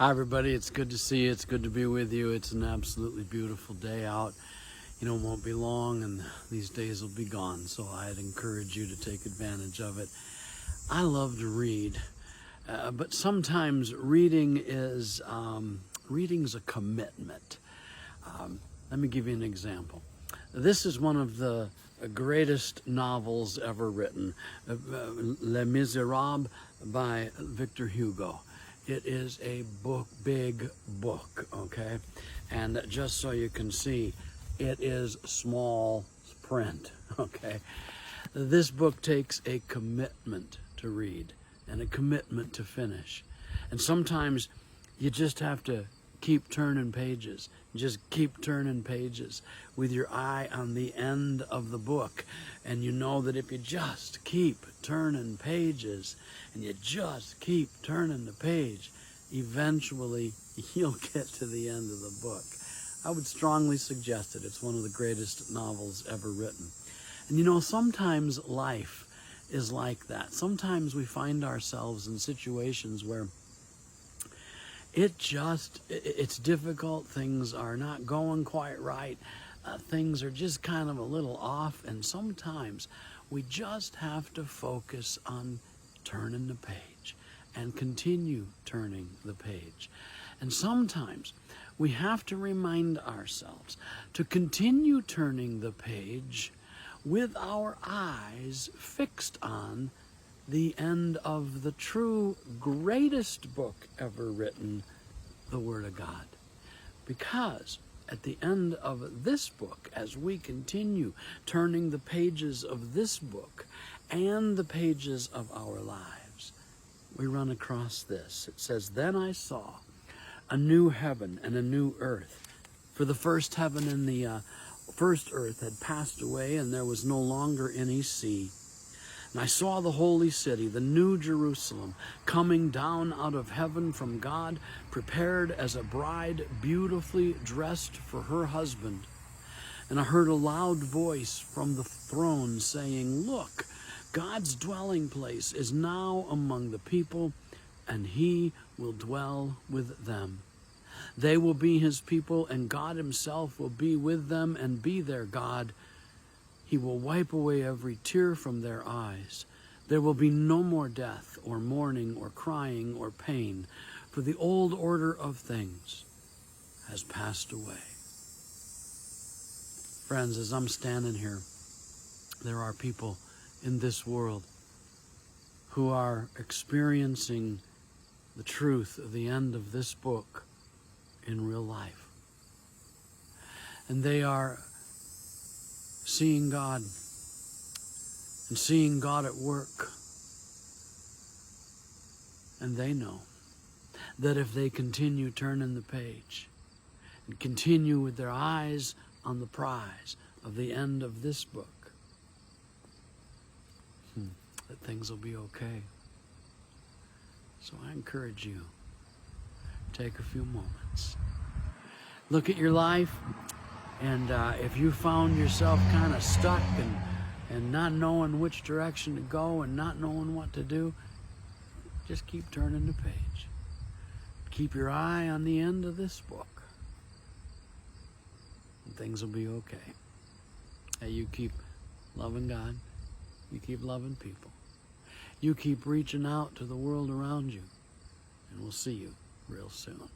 Hi everybody, it's good to see you. It's good to be with you. It's an absolutely beautiful day out. You know, it won't be long and these days will be gone, so I'd encourage you to take advantage of it. I love to read, but sometimes reading's a commitment. Let me give you an example. This is one of the greatest novels ever written, Les Miserables by Victor Hugo. It is a big book, okay? And just so you can see, it is small print, okay? This book takes a commitment to read and a commitment to finish. And sometimes you just have to keep turning pages. Just keep turning pages with your eye on the end of the book. And you know that if you just keep turning pages and you just keep turning the page, eventually you'll get to the end of the book. I would strongly suggest it. It's one of the greatest novels ever written. And you know, sometimes life is like that. Sometimes we find ourselves in situations where it's difficult. Things are not going quite right. Things are just kind of a little off. And sometimes we just have to focus on turning the page and continue turning the page. And sometimes we have to remind ourselves to continue turning the page with our eyes fixed on the end of the true greatest book ever written, the Word of God. Because at the end of this book, as we continue turning the pages of this book and the pages of our lives, we run across this. It says, "Then I saw a new heaven and a new earth. For the first heaven and the first earth had passed away, and there was no longer any sea. And I saw the holy city, the new Jerusalem, coming down out of heaven from God, prepared as a bride beautifully dressed for her husband. And I heard a loud voice from the throne saying, 'Look, God's dwelling place is now among the people, and he will dwell with them. They will be his people, and God himself will be with them and be their God. He will wipe away every tear from their eyes. There will be no more death, or mourning, or crying, or pain, for the old order of things has passed away.'" Friends, as I'm standing here, there are people in this world who are experiencing the truth of the end of this book in real life. And they are seeing God and seeing God at work. And they know that if they continue turning the page and continue with their eyes on the prize of the end of this book, that things will be okay. So I encourage you, take a few moments. Look at your life, and if you found yourself kind of stuck and not knowing which direction to go and not knowing what to do, just keep turning the page. Keep your eye on the end of this book, and things will be okay. Hey, you keep loving God. You keep loving people. You keep reaching out to the world around you, and we'll see you real soon.